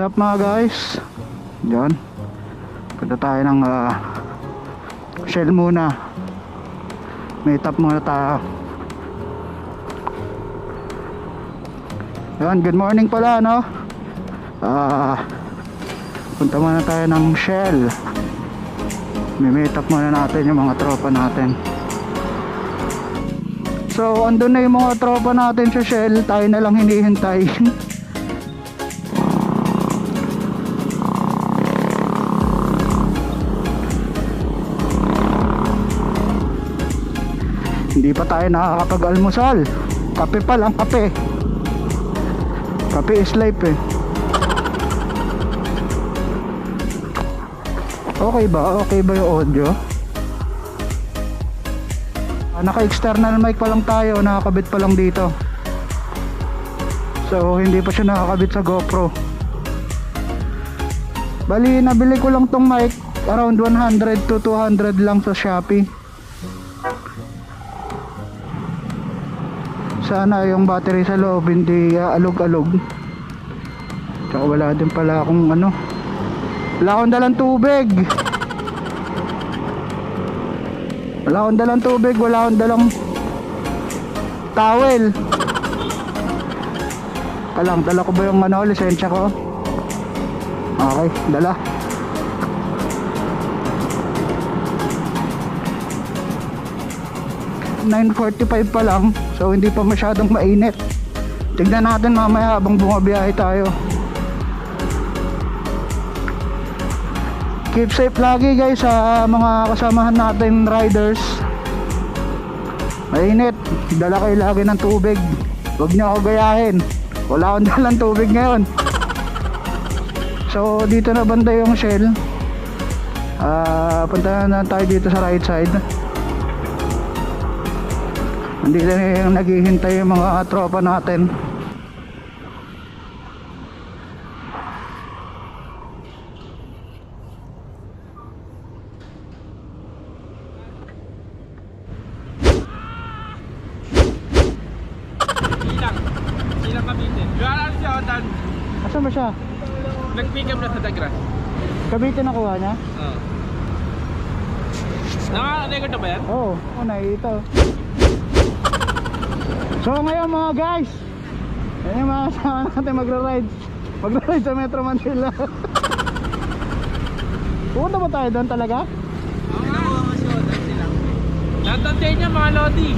What's up mga guys? Diyan. Punta tayo ng Shell muna. Meet up muna tayo. Yan, good morning pala no. Punta muna tayo ng Shell. Meet up muna natin yung mga tropa natin. So andun na yung mga tropa natin sa Shell. Tayo na lang hinihintay. Hindi pa tayo nakakapag-almusal. Kape pa lang, kape. Kape is life eh. Okay ba? Okay ba yung audio? Naka-external mic pa lang tayo. Nakakabit pa lang dito. So hindi pa siya nakakabit sa GoPro. Bali nabili ko lang tong mic. Around 100 to 200 lang sa Shopee. Sana yung battery sa loob hindi alog-alog. Tsaka wala din pala akong ano. Wala akong dalang tubig. Wala akong dalang tubig. Wala akong dalang towel. Dala ko ba yung ano, lisensya ko? Okay, dala. $9:45 pa lang. So hindi pa masyadong mainit. Tignan natin mamaya habang bumabiyahe tayo. Keep safe lagi guys sa mga kasamahan natin riders. Mainit. Dala kayo lagi ng tubig. Huwag niyo ako gayahin. Wala akong dalang tubig ngayon. So dito na banda yung Shell. Punta na tayo dito sa right side. Andito na yung naghihintay yung mga tropa natin. Silang Cavite. Jualan siya, Jordan. Asan ba siya? Nag-pick up na sa Dagras. Cavite nakuha niya? Oo. Naka-record na ba yan? Oo, ito. So ngayon mga guys, yan yung mga kasama natin magra-ride sa Metro Manila. Pupunta ba tayo doon talaga? Oo nga. Natantay niya mga lodi.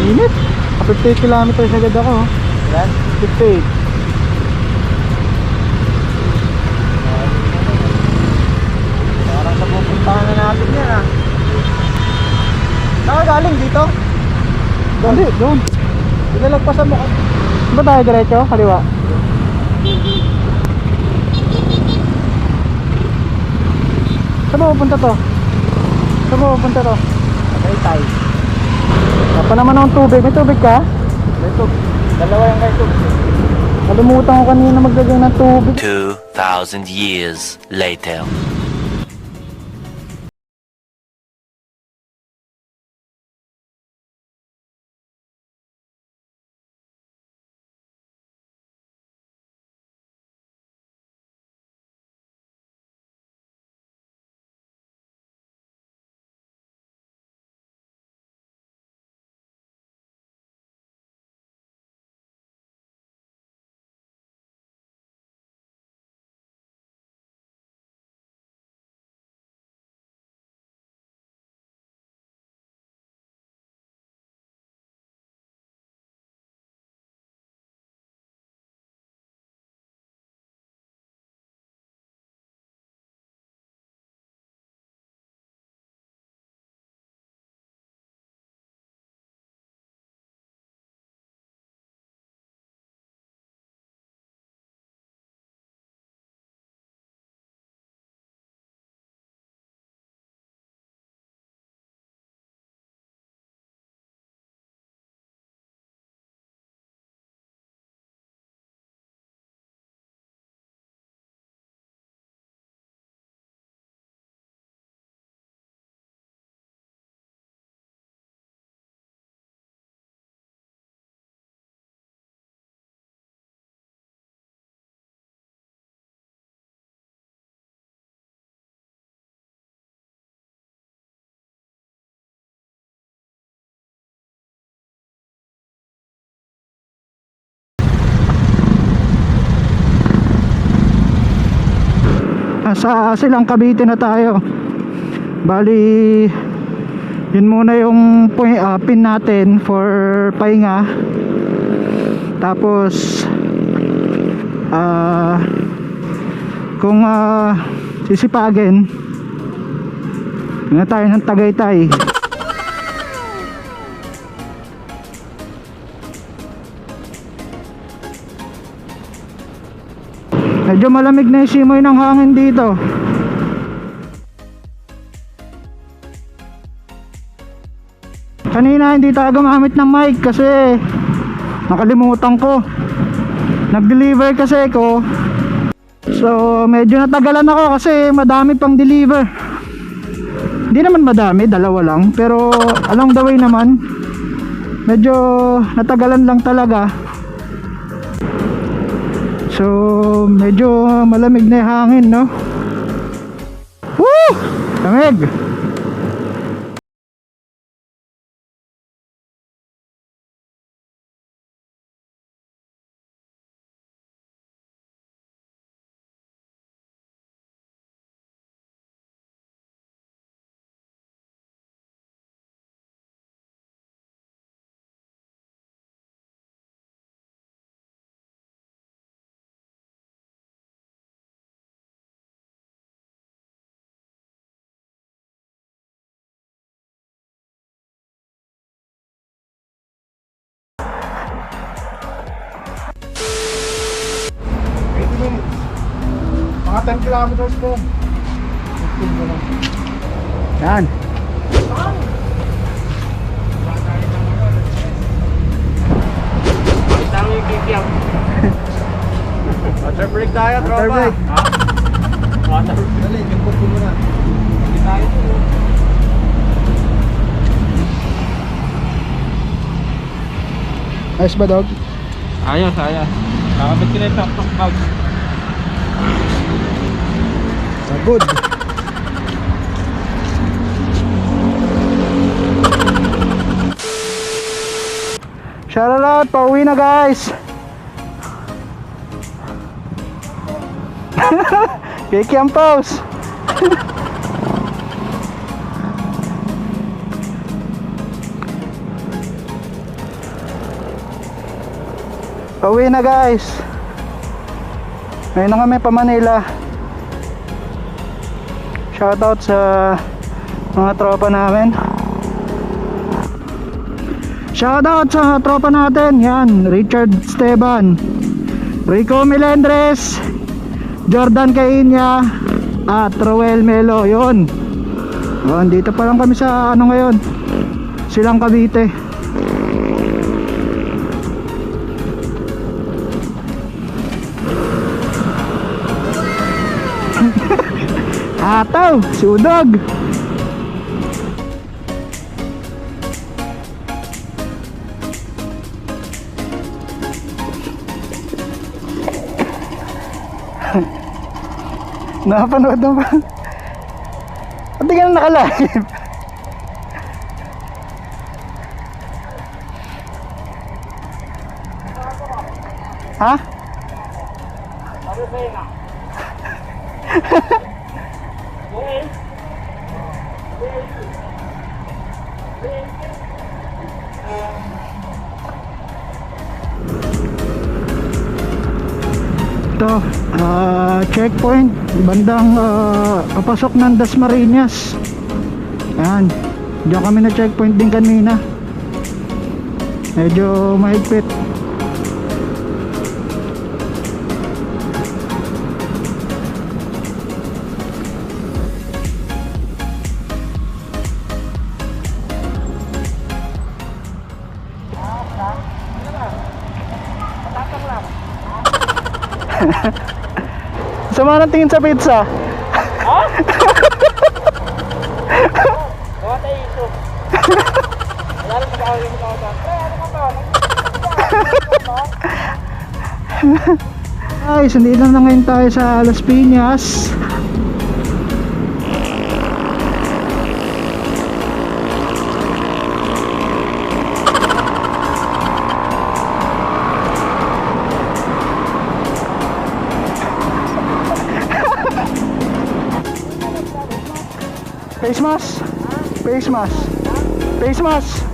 Init. 58 kilometers agad ako. Yan, 58. Parang sa pupuntahan na natin yan ah. Saan ka galing dito? Doon. Pinalagpasan mo. Ba tayo diretso? Kaliwa? Saan mo pupunta to? Okay, tayo. Pa naman ang tubig. May tubig ka? May tubig. Dalawa yung may tubig. Kalimutan ko kanina maglagay ng tubig. 2,000 years later. nasa Silang Cavite na tayo. Bali, yun muna yung pin natin for pahinga. Tapos kung sisipagin na tayo ng Tagaytay. Medyo malamig na yung simoy ng hangin dito. Kanina hindi tayo gumamit ng mic kasi nakalimutan ko. Nag-deliver kasi ko. So medyo natagalan ako kasi madami pang deliver. Hindi naman madami, dalawa lang. Pero along the way naman, medyo natagalan lang talaga. So medyo malamig na yung hangin, no? Woo! Lamig! Mga 10 kilometers po. Yan. Water break tayo, tropa. Water break. Water break. Dali, lingkod ko muna. Hindi tayo dito. Ayos ba, dog? Ayos, ayos. Nakabit ko na yung top bag. Good. Shout out, pauwi na guys. Kiki ang pause. Pauwi na guys. Ngayon na kami pa Manila. Shoutout sa mga tropa namin. Shoutout sa tropa natin. Yan, Richard Esteban, Rico Melendres, Jordan Caiña, at Rowel Melo. Yun. Dito pa lang kami sa ano ngayon, Silang Cavite. Ataw, sudog. Napanood mo ba? Pati ka na naka-live. Ha? Ito, checkpoint bandang papasok ng Dasmariñas. Ayan, diyan kami na checkpoint din kanina. Medyo mahigpit. Sama ng tingin sa pizza. Ha? What a issue. Wala rin mag-awin mo ako. Guys, hindi lang na ngayon tayo sa Las Piñas. Face mask. Face mask. Face mask.